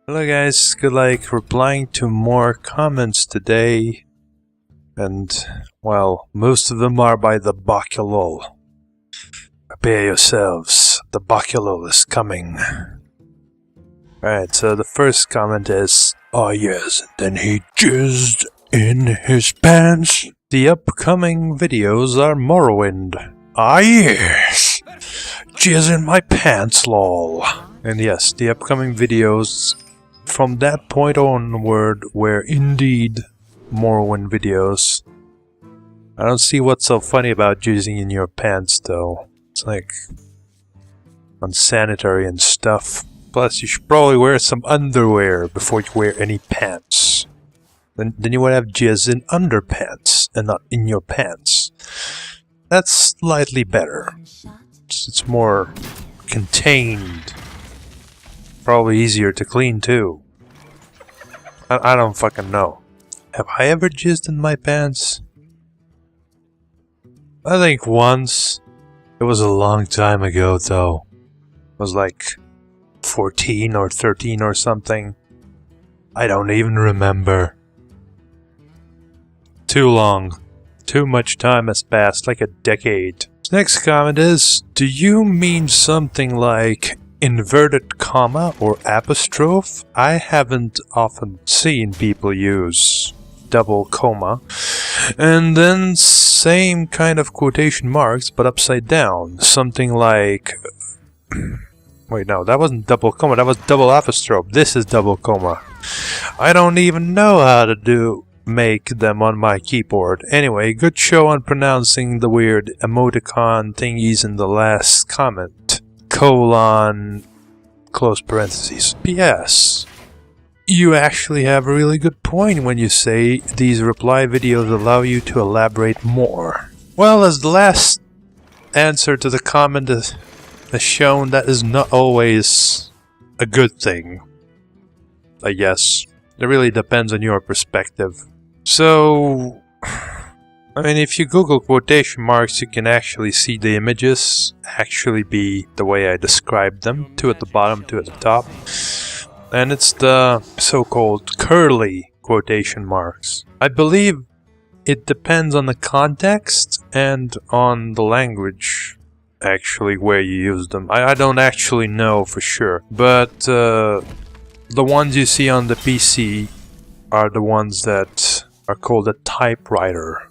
Hello guys, good luck replying to more comments today. And, well, most of them are by TheBokkelul. Prepare yourselves, TheBokkelul is coming. Alright, so the first comment is, "Oh yes, then he jizzed in his pants." The upcoming videos are Morrowind. Ah yes! Jizz in my pants, lol. And yes, the upcoming videos from that point onward were indeed Morrowind videos. I don't see what's so funny about jizzing in your pants though. It's like unsanitary and stuff. Plus you should probably wear some underwear before you wear any pants. Then you would have jizz in underpants and not in your pants. That's slightly better. It's more contained. Probably easier to clean too. I don't fucking know. Have I ever jizzed in my pants? I think once. It was a long time ago though. It was like 14 or 13 or something. I don't even remember. Too long. Too much time has passed, like a decade. Next comment is, do you mean something like inverted comma or apostrophe? I haven't often seen people use double comma. And then same kind of quotation marks, but upside down. Something like... Wait, no, that wasn't double comma, that was double apostrophe. This is double comma. I don't even know how to make them on my keyboard. Anyway, good show on pronouncing the weird emoticon thingies in the last comment. Colon, close parentheses. P.S. You actually have a really good point when you say these reply videos allow you to elaborate more. Well, as the last answer to the comment has shown, that is not always a good thing. I guess. It really depends on your perspective. So, I mean, if you Google quotation marks, you can actually see the images actually be the way I described them. Two at the bottom, two at the top. And it's the so-called curly quotation marks. I believe it depends on the context and on the language, actually, where you use them. I don't actually know for sure. But the ones you see on the PC are the ones that are called a typewriter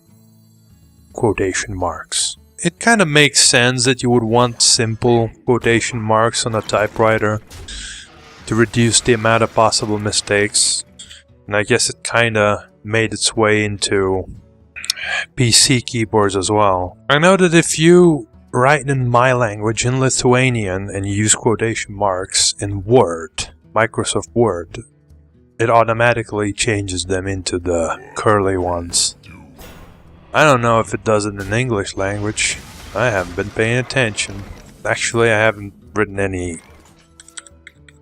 quotation marks. It kind of makes sense that you would want simple quotation marks on a typewriter to reduce the amount of possible mistakes. And I guess it kind of made its way into PC keyboards as well. I know that if you write in my language, in Lithuanian, and you use quotation marks in Word, Microsoft Word, it automatically changes them into the curly ones. I don't know if it does it in English language. I haven't been paying attention. Actually, I haven't written any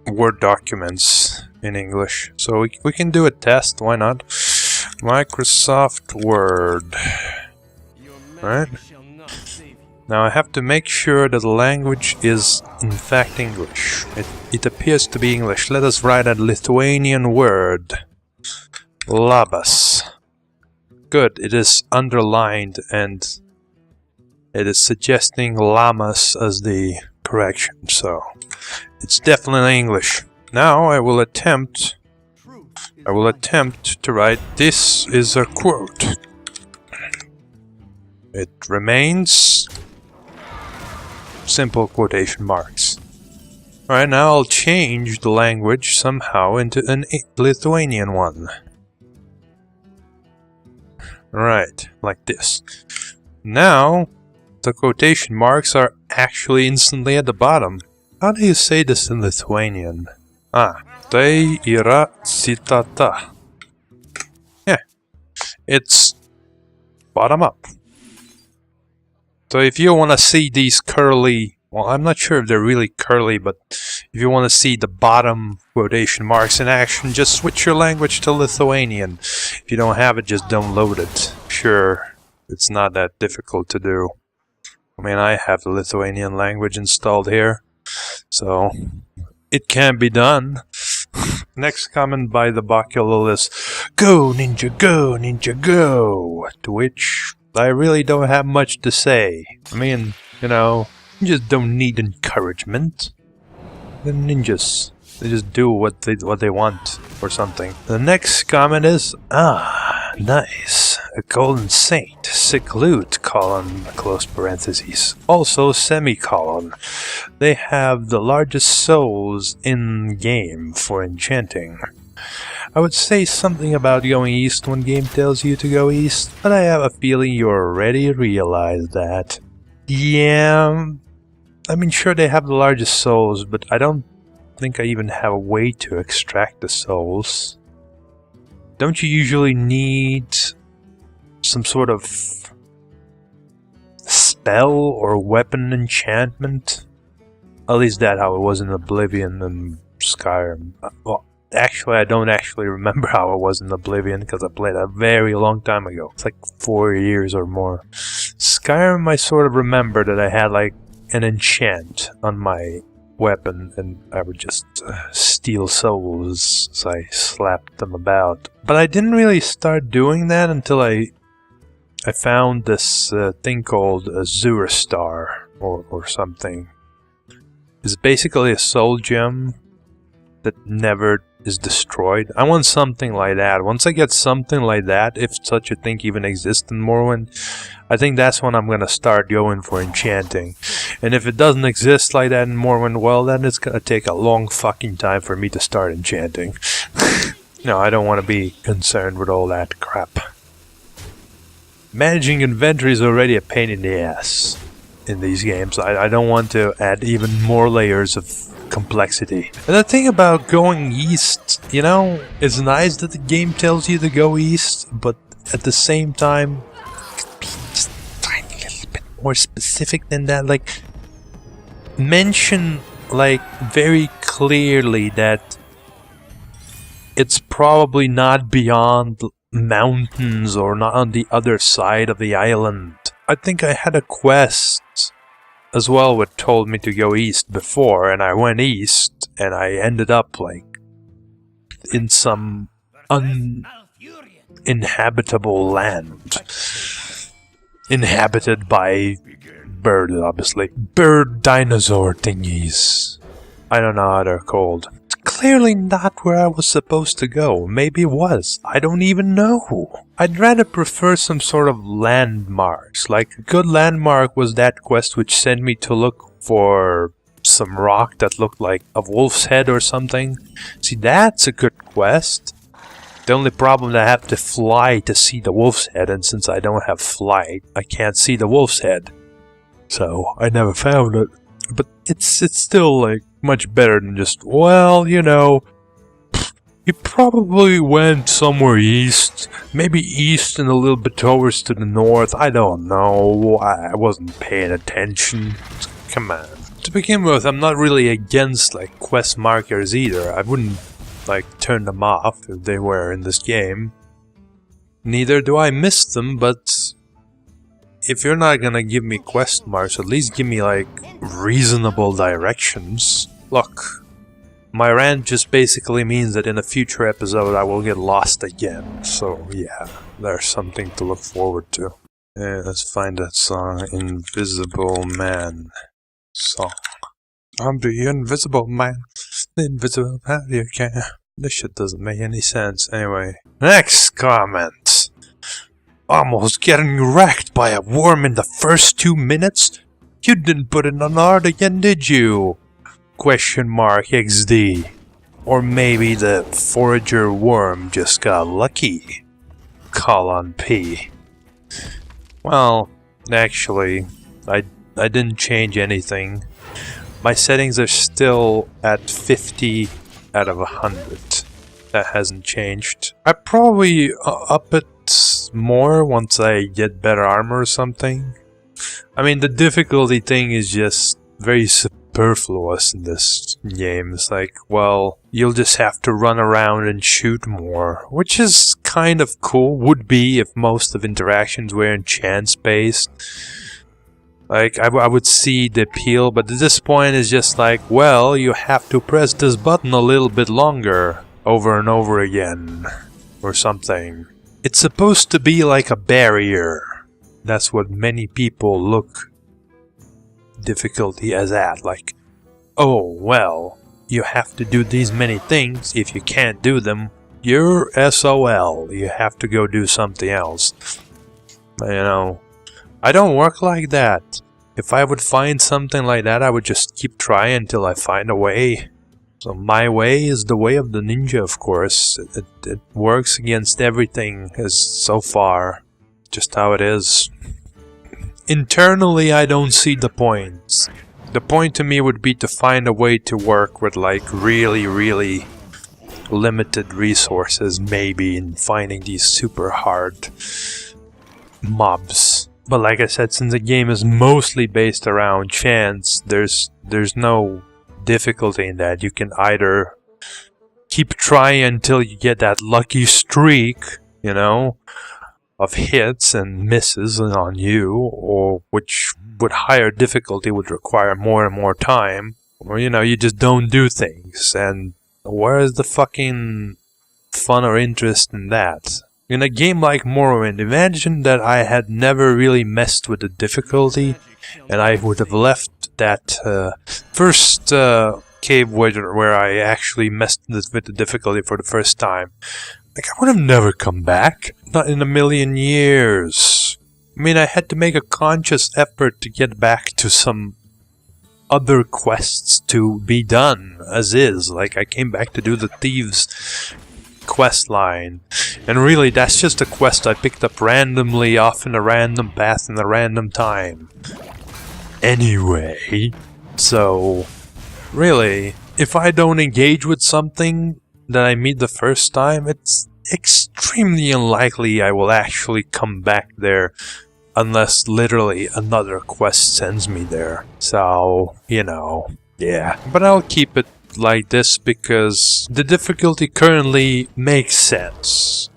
Word documents in English. So we can do a test, why not? Microsoft Word. Alright. Now I have to make sure that the language is in fact English. It appears to be English. Let us write a Lithuanian word. Labas. Good, it is underlined and it is suggesting lamas as the correction, so it's definitely English. Now I will attempt to write, this is a quote. It remains simple quotation marks. Alright, now I'll change the language somehow into an Lithuanian one. Right, like this. Now, the quotation marks are actually instantly at the bottom. How do you say this in Lithuanian? Ah, tai yra citata. Yeah, it's bottom up. So if you want to see these curly, well, I'm not sure if they're really curly, but if you want to see the bottom quotation marks in action, just switch your language to Lithuanian. If you don't have it, just download it. Sure, it's not that difficult to do. I mean, I have the Lithuanian language installed here, so it can be done. Next comment by TheBokkelul is, "Go ninja, go ninja, go!" To which I really don't have much to say. I mean, you know, ninjas don't need encouragement. They're ninjas. They just do what they want or something. The next comment is, nice. A golden saint. Sick loot, colon, close parentheses. Also, semicolon. They have the largest souls in game for enchanting. I would say something about going east when game tells you to go east, but I have a feeling you already realized that. Yeah, I mean, sure they have the largest souls, but I don't think I even have a way to extract the souls. Don't you usually need some sort of spell or weapon enchantment? At least that's how it was in Oblivion and Skyrim. Well, actually, I don't actually remember how it was in Oblivion because I played a very long time ago. It's like 4 years or more. Skyrim, I sort of remember that I had like an enchant on my weapon and I would just steal souls as I slapped them about. But I didn't really start doing that until I found this thing called a Azure Star or something. It's basically a soul gem that never is destroyed. I want something like that. Once I get something like that, if such a thing even exists in Morrowind, I think that's when I'm gonna start going for enchanting. And if it doesn't exist like that in Morrowind, well, then it's gonna take a long fucking time for me to start enchanting. No, I don't want to be concerned with all that crap. Managing inventory is already a pain in the ass in these games. I don't want to add even more layers of complexity. And the thing about going east, you know, it's nice that the game tells you to go east, but at the same time, it could be just a tiny little bit more specific than that. Like, mention, like, very clearly that it's probably not beyond mountains or not on the other side of the island. I think I had a quest as well what told me to go east before, and I went east and I ended up like in some uninhabitable land, inhabited by birds, obviously. Bird dinosaur thingies. I don't know how they're called. It's clearly not where I was supposed to go. Maybe it was. I don't even know. I'd rather prefer some sort of landmarks. Like, a good landmark was that quest which sent me to look for some rock that looked like a wolf's head or something. See, that's a good quest. The only problem is I have to fly to see the wolf's head, and since I don't have flight, I can't see the wolf's head. So, I never found it. But it's still, like, much better than just, well, you know, he probably went somewhere east, maybe east and a little bit towards to the north, I don't know, I wasn't paying attention, come on. To begin with, I'm not really against, like, quest markers either. I wouldn't, like, turn them off if they were in this game. Neither do I miss them, but if you're not gonna give me quest marks, at least give me, like, reasonable directions. Look, my rant just basically means that in a future episode I will get lost again. So, yeah, there's something to look forward to. Yeah, let's find that song, Invisible Man song. I'm the invisible man. The invisible man, you can't. This shit doesn't make any sense. Anyway, next comment. Almost getting wrecked by a worm in the first 2 minutes? You didn't put it on art again, did you? Question mark XD. Or maybe the forager worm just got lucky. Colon P. Well, actually, I didn't change anything. My settings are still at 50 out of 100. That hasn't changed. I probably up it more once I get better armor or something. I mean, the difficulty thing is just very superfluous in this game. It's like, well, you'll just have to run around and shoot more, which is kind of cool. Would be if most of interactions were enchants based. Like, I would see the appeal, but at this point it's just like, well, you have to press this button a little bit longer, over and over again, or something. It's supposed to be like a barrier. That's what many people look difficulty as at, like, oh, well, you have to do these many things. If you can't do them, you're SOL. You have to go do something else. You know, I don't work like that. If I would find something like that, I would just keep trying until I find a way. So my way is the way of the ninja, of course. It works against everything as so far. Just how it is. Internally, I don't see the point. The point to me would be to find a way to work with like really, really limited resources, maybe, in finding these super hard mobs. But like I said, since the game is mostly based around chance, there's no difficulty in that. You can either keep trying until you get that lucky streak, you know, of hits and misses on you, or which with higher difficulty would require more and more time, or you know, you just don't do things. And where is the fucking fun or interest in that? In a game like Morrowind, imagine that I had never really messed with the difficulty, and I would have left that first cave where I actually messed with the difficulty for the first time. Like, I would have never come back. Not in a million years. I mean, I had to make a conscious effort to get back to some other quests to be done, as is. Like, I came back to do the Thieves quest line. And really, that's just a quest I picked up randomly off in a random path in a random time. Anyway, so, really, if I don't engage with something that I meet the first time, it's extremely unlikely I will actually come back there unless literally another quest sends me there. So, you know, yeah. But I'll keep it like this because the difficulty currently makes sense.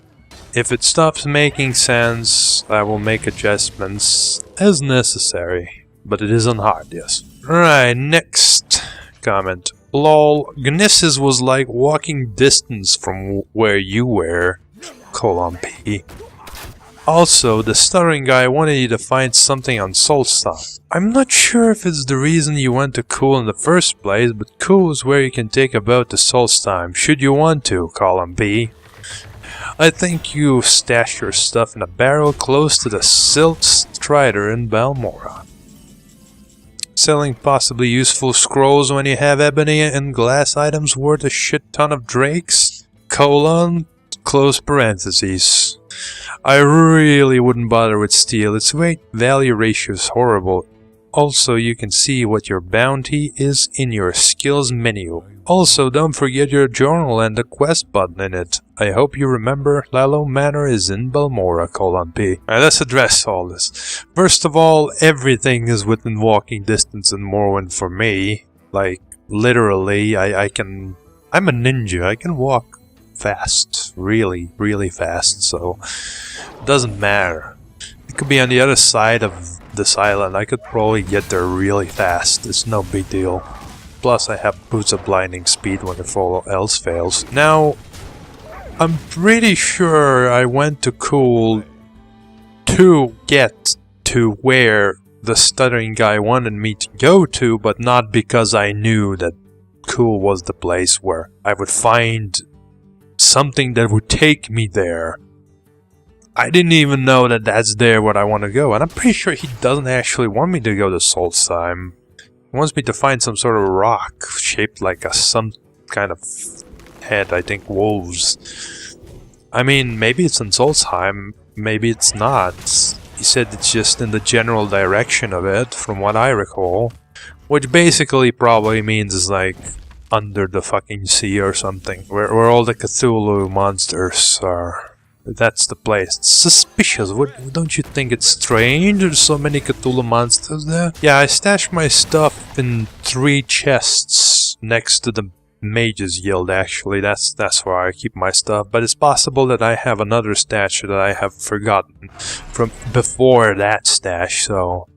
If it stops making sense, I will make adjustments as necessary. But it isn't hard, yes. Right, next comment. Lol, Gnisis was like walking distance from where you were, :P. Also, the stuttering guy wanted you to find something on Solstheim. I'm not sure if it's the reason you went to Cool in the first place, but Cool is where you can take a boat to Solstheim, should you want to, :P. I think you stashed your stuff in a barrel close to the Silt Strider in Balmora. Selling possibly useful scrolls when you have ebony and glass items worth a shit ton of drakes, : close parentheses. I really wouldn't bother with steel, its weight-value ratio is horrible. Also, you can see what your bounty is in your skills menu. Also, don't forget your journal and the quest button in it. I hope you remember HlaalO Manor is in Balmora, :P. Alright, let's address all this. First of all, everything is within walking distance in Morrowind for me. Like, literally, I'm a ninja, I can walk fast. Really, really fast, so it doesn't matter. It could be on the other side of this island, I could probably get there really fast, it's no big deal. Plus I have boots of blinding speed when all else fails. Now, I'm pretty sure I went to Cool to get to where the stuttering guy wanted me to go to, but not because I knew that Cool was the place where I would find something that would take me there. I didn't even know that that's there where I want to go, and I'm pretty sure he doesn't actually want me to go to Solstheim. He wants me to find some sort of rock shaped like some kind of head, I think wolves. I mean, maybe it's in Solstheim, maybe it's not. He said it's just in the general direction of it, from what I recall. Which basically probably means it's like under the fucking sea or something, where all the Cthulhu monsters are. That's the place. It's suspicious. Don't you think it's strange there's so many Cthulhu monsters there? Yeah, I stashed my stuff in 3 chests next to the Mage's Guild, actually. That's where I keep my stuff. But it's possible that I have another stash that I have forgotten from before that stash, so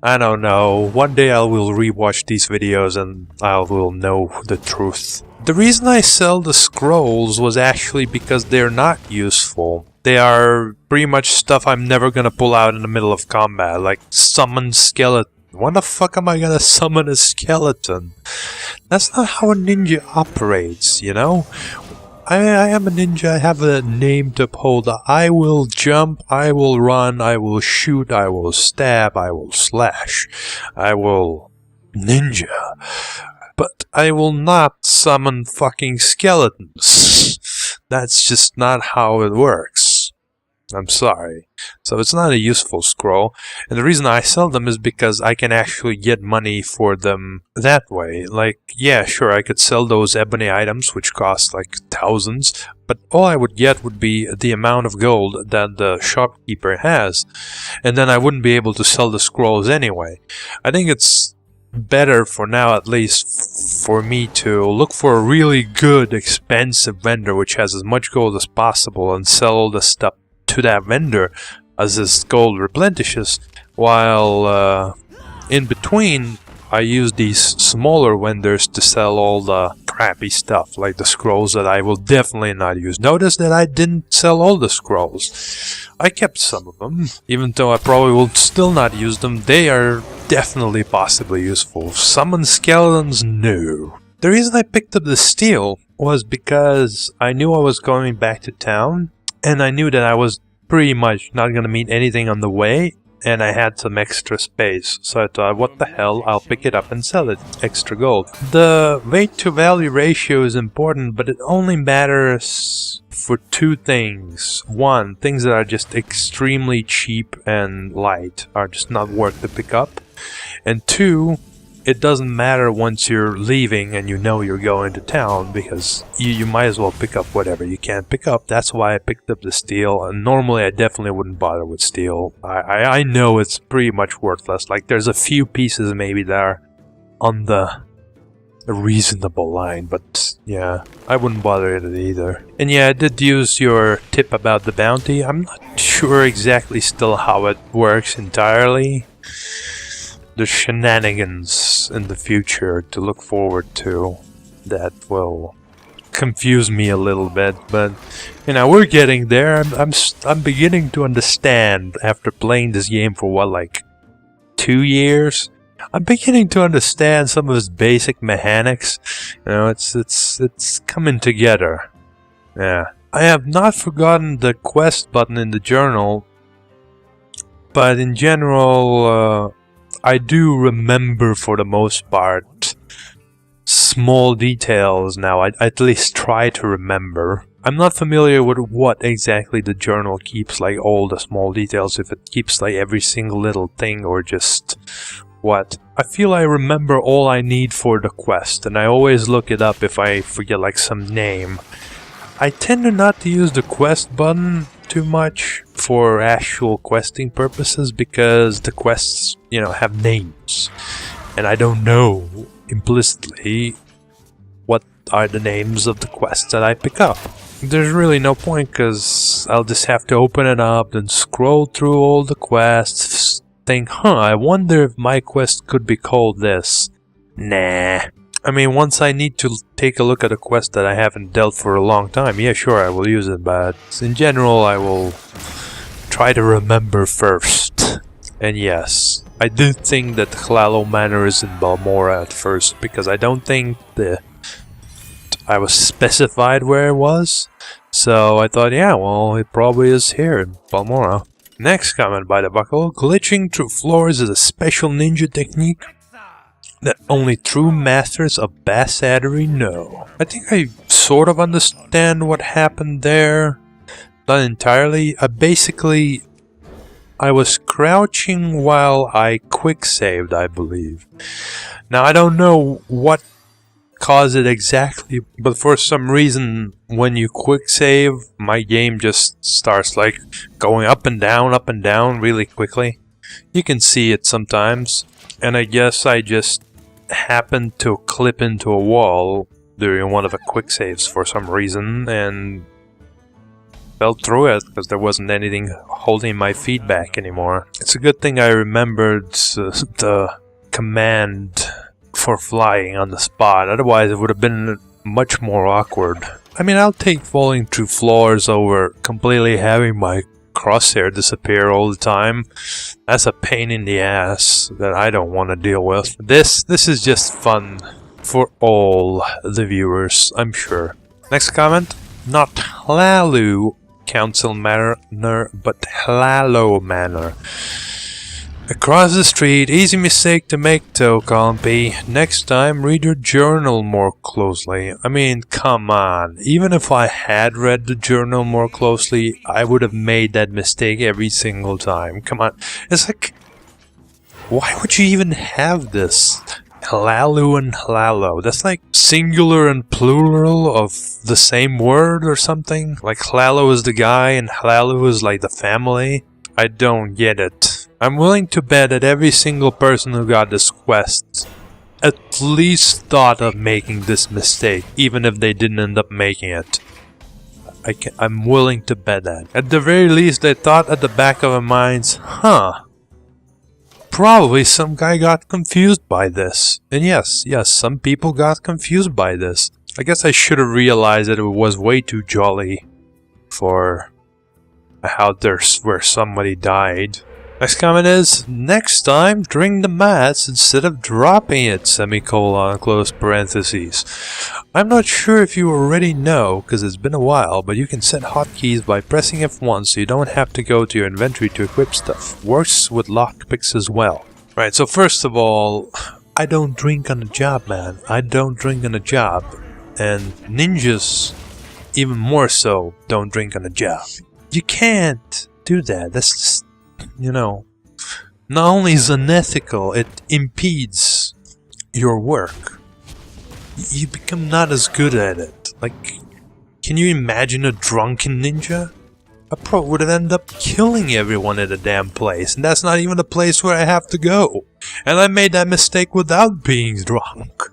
I don't know. One day I will rewatch these videos and I will know the truth. The reason I sell the scrolls was actually because they're not useful. They are pretty much stuff I'm never gonna pull out in the middle of combat, like summon skeleton. When the fuck am I gonna summon a skeleton? That's not how a ninja operates, you know? I am a ninja, I have a name to uphold. I will jump, I will run, I will shoot, I will stab, I will slash. I will ninja. But I will not summon fucking skeletons. That's just not how it works. I'm sorry. So it's not a useful scroll. And the reason I sell them is because I can actually get money for them that way. Like, yeah, sure, I could sell those ebony items, which cost like thousands, but all I would get would be the amount of gold that the shopkeeper has. And then I wouldn't be able to sell the scrolls anyway. I think it's better for now, at least for me, to look for a really good, expensive vendor which has as much gold as possible and sell all the stuff to that vendor as his gold replenishes, while in between I use these smaller vendors to sell all the crappy stuff, like the scrolls that I will definitely not use. Notice that I didn't sell all the scrolls. I kept some of them, even though I probably will still not use them. They are definitely possibly useful. Summon skeletons? No. The reason I picked up the steel was because I knew I was going back to town, and I knew that I was pretty much not going to meet anything on the way, and I had some extra space. So I thought, what the hell, I'll pick it up and sell it. Extra gold. The weight to value ratio is important, but it only matters for two things. One, things that are just extremely cheap and light are just not worth to pick up. And two, it doesn't matter once you're leaving and you know you're going to town, because you might as well pick up whatever you can pick up. That's why I picked up the steel, and normally I definitely wouldn't bother with steel. I know it's pretty much worthless. Like, there's a few pieces maybe that are on the reasonable line, but yeah, I wouldn't bother with it either. And yeah, I did use your tip about the bounty. I'm not sure exactly still how it works entirely. The shenanigans in the future to look forward to that will confuse me a little bit, but you know, we're getting there. I'm beginning to understand after playing this game for what, like 2 years. I'm beginning to understand some of its basic mechanics. You know, it's coming together. Yeah, I have not forgotten the quest button in the journal, but in general, I do remember for the most part small details now. I at least try to remember. I'm not familiar with what exactly the journal keeps, like all the small details, if it keeps like every single little thing or just what. I feel I remember all I need for the quest, and I always look it up if I forget like some name. I tend to not to use the quest button too much for actual questing purposes, because the quests, you know, have names, and I don't know implicitly what are the names of the quests that I pick up. There's really no point, because I'll just have to open it up and scroll through all the quests, think, I wonder if my quest could be called this. Nah. I mean, once I need to take a look at a quest that I haven't dealt for a long time, yeah, sure, I will use it, but in general, I will try to remember first. And yes, I did think that HlaalO Manor is in Balmora at first, because I don't think I was specified where it was. So I thought, yeah, well, it probably is here in Balmora. Next comment by TheBokkelul: glitching through floors is a special ninja technique that only true masters of basaddery know. I think I sort of understand what happened there. Not entirely. I was crouching while I quick saved, I believe. Now I don't know what caused it exactly, but for some reason when you quick save, my game just starts like going up and down really quickly. You can see it sometimes, and I guess I just happened to clip into a wall during one of the quick saves for some reason, and fell through it because there wasn't anything holding my feet back anymore. It's a good thing I remembered the command for flying on the spot, otherwise it would have been much more awkward. I mean, I'll take falling through floors over completely having my crosshair disappear all the time. That's a pain in the ass that I don't want to deal with. This is just fun for all the viewers, I'm sure. Next comment. Not HlaalU Council Manor, but HlaalO Manor. Across the street, easy mistake to make though, column P. Next time, read your journal more closely. I mean, come on. Even if I had read the journal more closely, I would have made that mistake every single time. Come on. It's like, why would you even have this? HlaalU and HlaalO. That's like singular and plural of the same word or something. Like HlaalO is the guy and HlaalU is like the family. I don't get it. I'm willing to bet that every single person who got this quest at least thought of making this mistake, even if they didn't end up making it. I'm willing to bet that. At the very least, they thought at the back of their minds, huh, probably some guy got confused by this. And yes, some people got confused by this. I guess I should have realized that it was way too jolly for a house where somebody died. Next comment is, next time drink the matze instead of dropping it, semicolon, close parentheses. I'm not sure if you already know, because it's been a while, but you can set hotkeys by pressing F1 so you don't have to go to your inventory to equip stuff. Works with lockpicks as well. Right, so first of all, I don't drink on the job, man. I don't drink on the job. And ninjas, even more so, don't drink on the job. You can't do that. That's just, you know, not only is it unethical, it impedes your work. You become not as good at it. Like, can you imagine a drunken ninja? I probably would have ended up killing everyone at a damn place, and that's not even the place where I have to go. And I made that mistake without being drunk.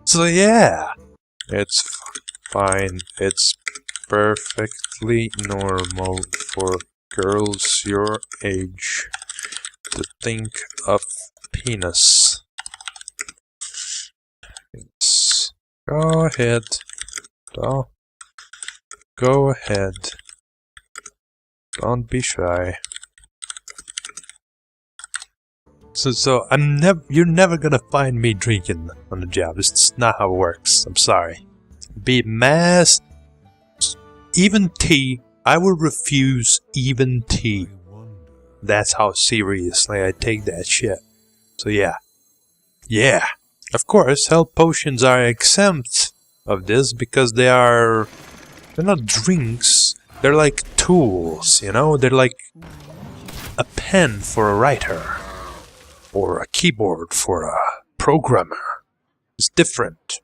So yeah, it's fine. It's perfectly normal for girls your age to think of penis. Yes. Go ahead. Go ahead. Don't be shy. So you're never gonna find me drinking on the job. It's just not how it works. I'm sorry. Be mass. Even tea, I would refuse even tea. That's how seriously I take that shit. So yeah. Yeah. Of course, health potions are exempt of this because they're not drinks. They're like tools, you know? They're like a pen for a writer. Or a keyboard for a programmer. It's different.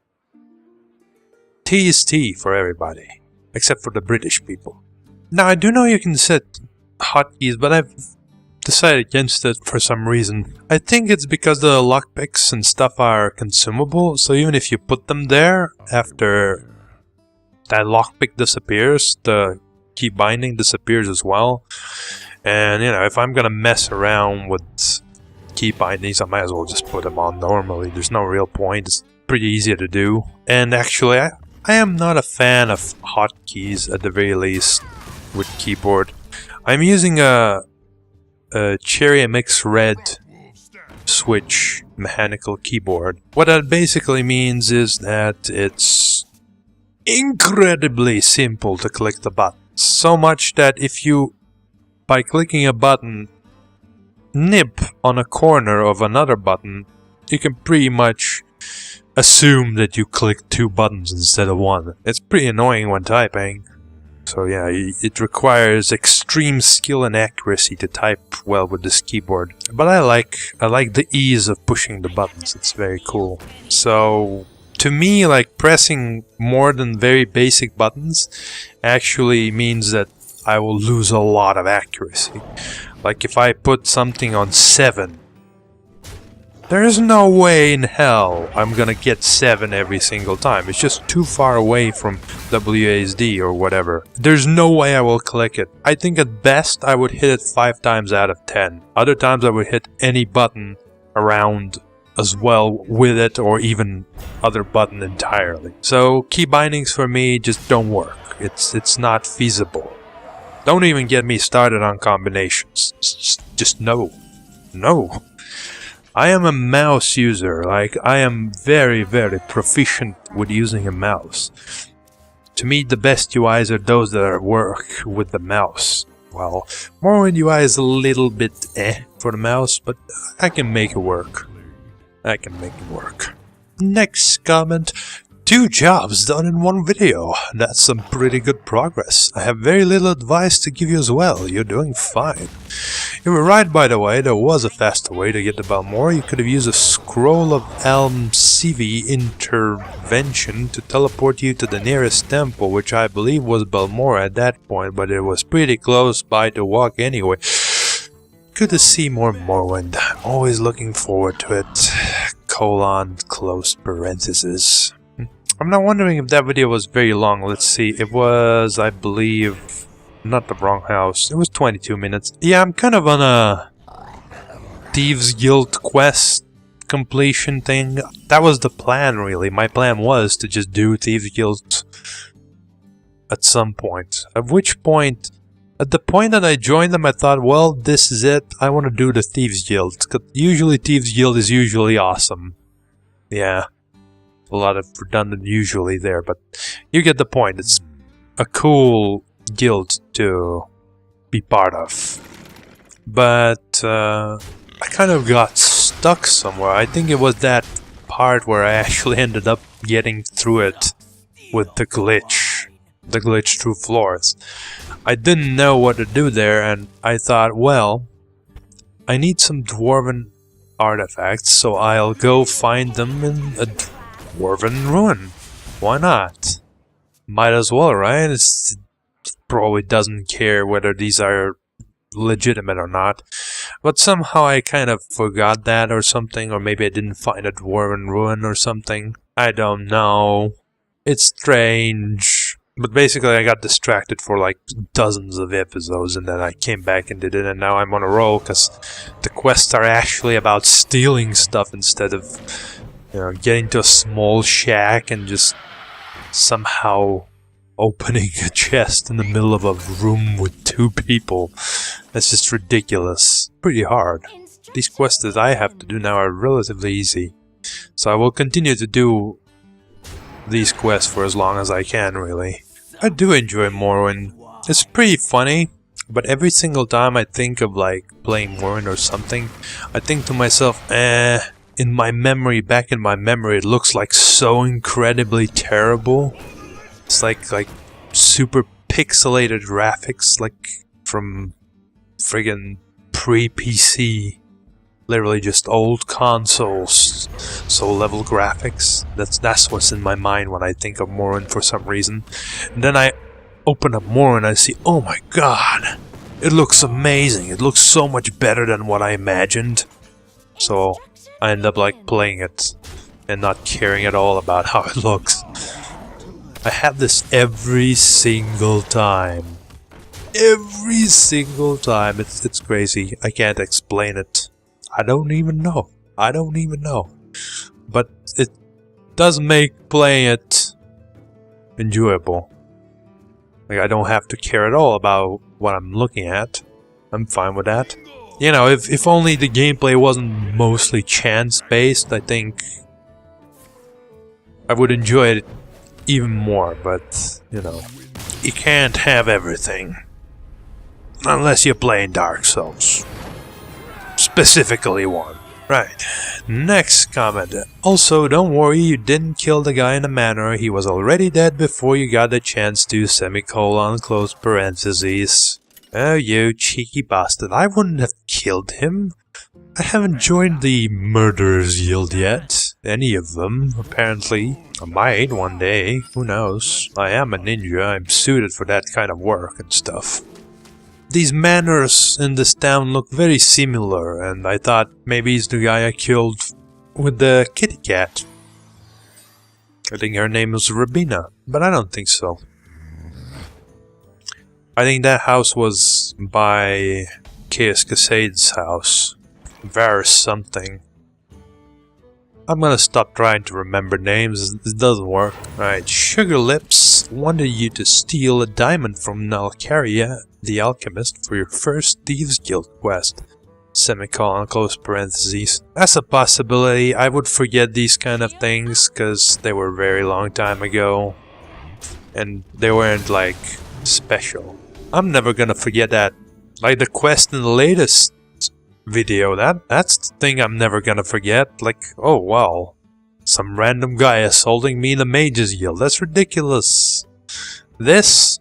Tea is tea for everybody. Except for the British people. Now, I do know you can set hotkeys, but I've decided against it for some reason. I think it's because the lockpicks and stuff are consumable, so even if you put them there, after that lockpick disappears, the key binding disappears as well. And, you know, if I'm gonna mess around with key bindings, I might as well just put them on normally. There's no real point. It's pretty easy to do. And actually, I am not a fan of hotkeys at the very least with keyboard. I'm using a Cherry MX Red switch mechanical keyboard. What that basically means is that it's incredibly simple to click the button. So much that if you, by clicking a button, nip on a corner of another button, you can pretty much assume that you click two buttons instead of one. It's pretty annoying when typing. So yeah, it requires extreme skill and accuracy to type well with this keyboard. But I like the ease of pushing the buttons. It's very cool. So to me, like, pressing more than very basic buttons actually means that I will lose a lot of accuracy. Like if I put something on 7, There's no way in hell I'm gonna get 7 every single time. It's just too far away from WASD or whatever. There's no way I will click it. I think at best I would hit it 5 times out of 10. Other times I would hit any button around as well with it, or even other button entirely. So key bindings for me just don't work. It's not feasible. Don't even get me started on combinations. Just no. No. I am a mouse user. Like, I am very, very proficient with using a mouse. To me, the best UIs are those that work with the mouse. Well, Morrowind UI is a little bit for the mouse, but I can make it work. I can make it work. Next comment. 2 jobs done in 1 video. That's some pretty good progress. I have very little advice to give you as well. You're doing fine. You were right, by the way. There was a faster way to get to Balmor. You could have used a scroll of CV intervention to teleport you to the nearest temple, which I believe was Balmor at that point, but it was pretty close by to walk anyway. Good to see more Morrowind. I'm always looking forward to it. Close parentheses. I'm not wondering if that video was very long. Let's see. It was, I believe, not the wrong house. It was 22 minutes. Yeah, I'm kind of on a Thieves Guild quest completion thing. That was the plan, really. My plan was to just do Thieves Guild at some point. At which point, at the point that I joined them, I thought, well, this is it. I want to do the Thieves Guild. 'Cause usually Thieves Guild is usually awesome. Yeah. A lot of redundant usually there, but you get the point. It's a cool guild to be part of. But I kind of got stuck somewhere. I think it was that part where I actually ended up getting through it with the glitch through floors. I didn't know what to do there, and I thought, well, I need some dwarven artifacts, so I'll go find them in a dwarven ruin. Why not? Might as well, right? It probably doesn't care whether these are legitimate or not. But somehow I kind of forgot that or something, or maybe I didn't find a dwarven ruin or something. I don't know. It's strange. But basically I got distracted for like dozens of episodes, and then I came back and did it, and now I'm on a roll because the quests are actually about stealing stuff instead of, you know, getting to a small shack and just somehow opening a chest in the middle of a room with 2 people. That's just ridiculous. Pretty hard. These quests that I have to do now are relatively easy. So I will continue to do these quests for as long as I can, really. I do enjoy Morrowind. It's pretty funny, but every single time I think of like playing Morrowind or something, I think to myself, in my memory, back in my memory, it looks like so incredibly terrible. It's like super pixelated graphics, like from friggin' pre-PC. Literally just old consoles, so level graphics. That's what's in my mind when I think of Morrowind for some reason. And then I open up Morrowind and I see, oh my god, it looks amazing. It looks so much better than what I imagined. So I end up like playing it and not caring at all about how it looks. I have this every single time. Every single time. It's crazy. I can't explain it. I don't even know. But it does make playing it enjoyable. Like, I don't have to care at all about what I'm looking at. I'm fine with that. You know, if only the gameplay wasn't mostly chance-based, I think I would enjoy it even more, but, you know, you can't have everything. Unless you're playing Dark Souls. Specifically one. Right. Next comment. Also, don't worry, you didn't kill the guy in the manor. He was already dead before you got the chance to, semicolon, close parentheses. Oh, you cheeky bastard. I wouldn't have killed him. I haven't joined the Murderers Guild yet. Any of them, apparently. I might one day. Who knows? I am a ninja. I'm suited for that kind of work and stuff. These manors in this town look very similar, and I thought maybe he's the guy I killed with the kitty cat. I think her name was Rabina, but I don't think so. I think that house was by Chaos Casade's house. Varus something. I'm gonna stop trying to remember names, it doesn't work. Alright, Sugar Lips wanted you to steal a diamond from Nalcarya, the alchemist, for your first Thieves Guild quest. Semicolon, close parentheses. That's a possibility. I would forget these kind of things, because they were a very long time ago. And they weren't, like, special. I'm never gonna forget that. Like the quest in the latest video, that's the thing I'm never gonna forget. Like, oh wow, some random guy assaulting me in the Mages Guild. That's ridiculous. This,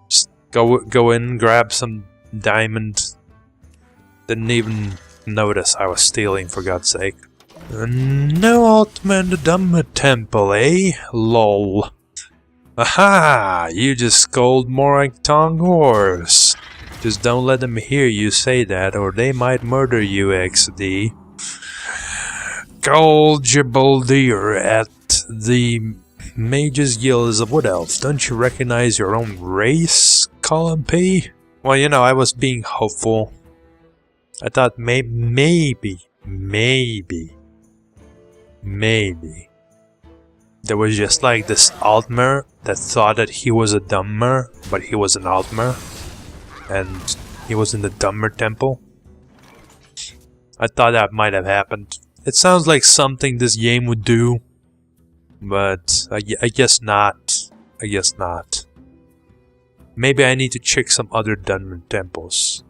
just go in, grab some diamond. Didn't even notice I was stealing, for God's sake. No Altmer in the Dunmer temple, eh? Lol. Aha! You just scold Morrowind horse. Just don't let them hear you say that, or they might murder you, XD. Golgibaldir at the Mages Guild is a wood elf. Don't you recognize your own race, Column P? Well, you know, I was being hopeful. I thought maybe there was just like this Altmer that thought that he was a Dunmer, but he was an Altmer. And he was in the Dunmer temple. I thought that might have happened. It sounds like something this game would do. But I guess not. I guess not. Maybe I need to check some other Dunmer temples.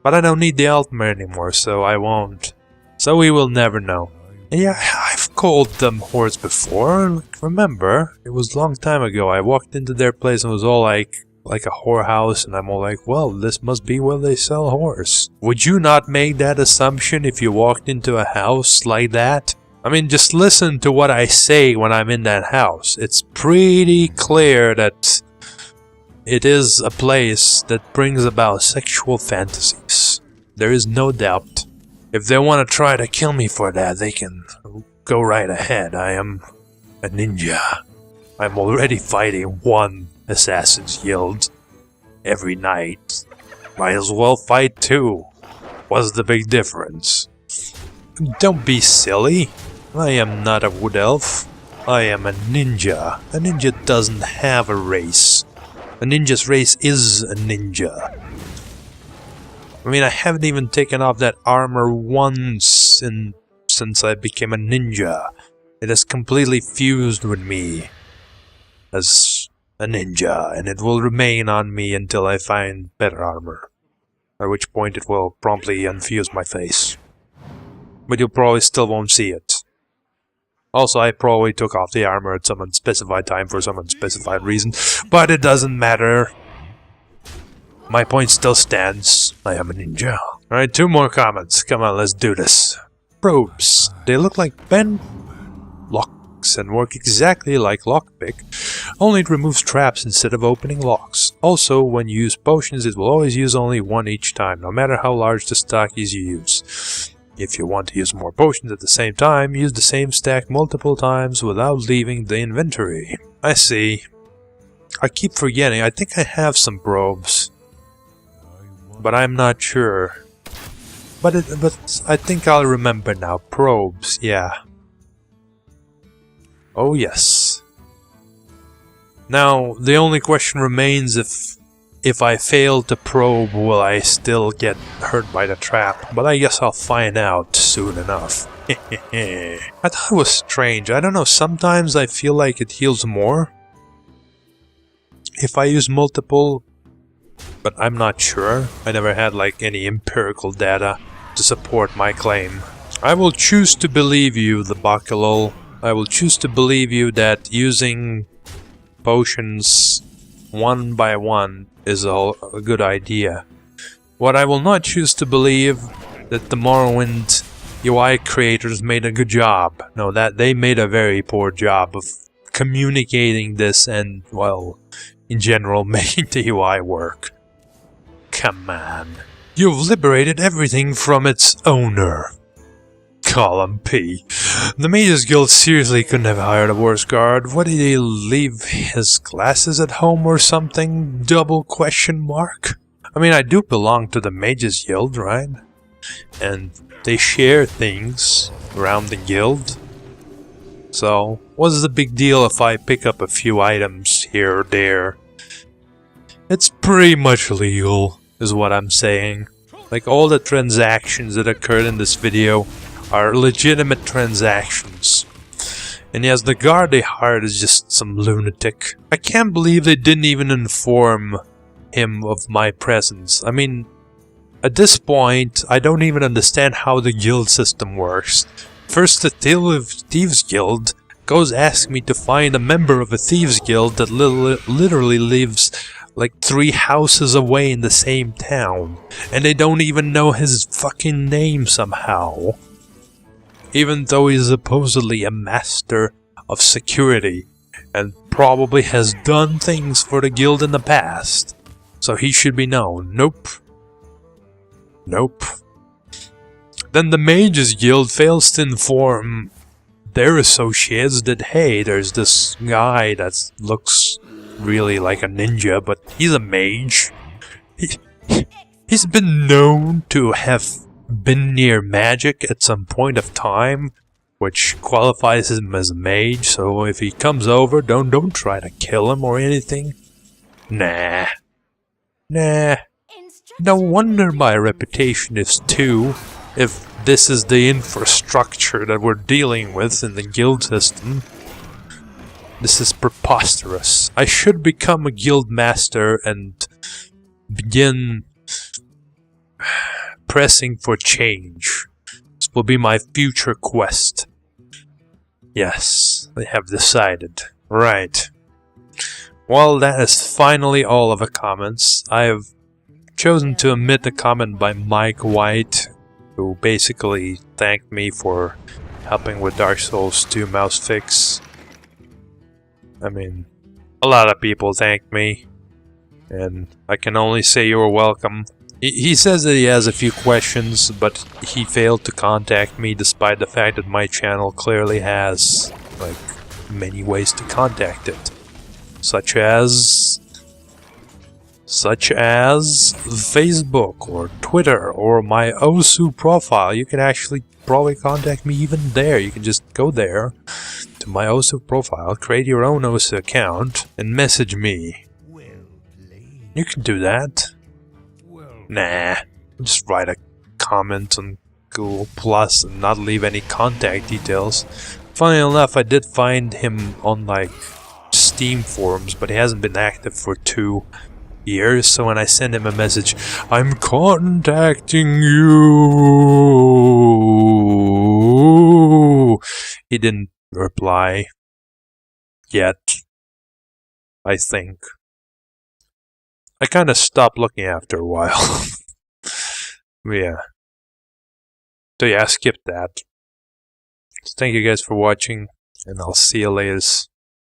But I don't need the Altmer anymore, so I won't. So we will never know. And yeah, I've called them whores before. Like, remember, it was a long time ago. I walked into their place and it was all like a whorehouse, and I'm all like, well, this must be where they sell whores. Would you not make that assumption if you walked into a house like that? I mean, just listen to what I say when I'm in that house. It's pretty clear that it is a place that brings about sexual fantasies. There is no doubt. If they want to try to kill me for that, they can go right ahead. I am a ninja. I'm already fighting one Assassin's Guild every night. Might as well fight two. What's the big difference? Don't be silly. I am not a wood elf. I am a ninja. A ninja doesn't have a race. A ninja's race is a ninja. I mean, I haven't even taken off that armor once since I became a ninja. It has completely fused with me as a ninja, and it will remain on me until I find better armor. At which point it will promptly unfuse my face. But you probably still won't see it. Also, I probably took off the armor at some unspecified time for some unspecified reason, but it doesn't matter. My point still stands. I am a ninja. Alright, 2 more comments. Come on, let's do this. Probes. They look like pen locks and work exactly like lockpick, only it removes traps instead of opening locks. Also, when you use potions, it will always use only one each time, no matter how large the stock is you use. If you want to use more potions at the same time, use the same stack multiple times without leaving the inventory. I see. I keep forgetting. I think I have some probes, but I'm not sure. But I think I'll remember now. Probes, yeah. Oh yes. Now the only question remains: if I fail to probe, will I still get hurt by the trap? But I guess I'll find out soon enough. I thought it was strange. I don't know, sometimes I feel like it heals more if I use multiple, but I'm not sure. I never had like any empirical data to support my claim. I will choose to believe you, TheBokkelul. I will choose to believe you that using potions one by one is a good idea. What I will not choose to believe that the Morrowind UI creators made a good job. No, that they made a very poor job of communicating this and, well, in general, making the UI work. Come on. You've liberated everything from its owner. Column P. The Mages Guild seriously couldn't have hired a worse guard. What, did he leave his glasses at home or something? Double question mark? I mean, I do belong to the Mages Guild, right? And they share things around the guild. So, what's the big deal if I pick up a few items here or there? It's pretty much legal, is what I'm saying. Like, all the transactions that occurred in this video are legitimate transactions. And yes, the guard they hired is just some lunatic. I can't believe they didn't even inform him of my presence. I mean, at this point, I don't even understand how the guild system works. First, the Thieves Guild goes ask me to find a member of a Thieves Guild that literally lives like 3 houses away in the same town. And they don't even know his fucking name somehow. Even though he's supposedly a master of security and probably has done things for the guild in the past. So he should be known. Nope. Nope. Then the Mages Guild fails to inform their associates that, hey, there's this guy that looks really like a ninja, but he's a mage. He's been known to have been near magic at some point of time, which qualifies him as a mage, so if he comes over, don't try to kill him or anything. Nah. Nah. No wonder my reputation is 2, if this is the infrastructure that we're dealing with in the guild system. This is preposterous. I should become a guild master and begin pressing for change. This will be my future quest. Yes, I have decided. Right. Well, that is finally all of the comments. I have chosen to omit a comment by Mike White, who basically thanked me for helping with Dark Souls 2 mouse fix. I mean, a lot of people thanked me, and I can only say you're welcome. He says that he has a few questions, but he failed to contact me despite the fact that my channel clearly has, like, many ways to contact it. Such as Facebook or Twitter or my OSU profile. You can actually probably contact me even there. You can just go there to my OSU profile, create your own OSU account, and message me. You can do that. Nah, just write a comment on Google Plus and not leave any contact details. Funny enough, I did find him on like Steam forums, but he hasn't been active for 2 years, so when I send him a message, I'm contacting you, he didn't reply yet, I think. I kind of stopped looking after a while. Yeah. So yeah, skip that. So thank you guys for watching, and I'll see you later.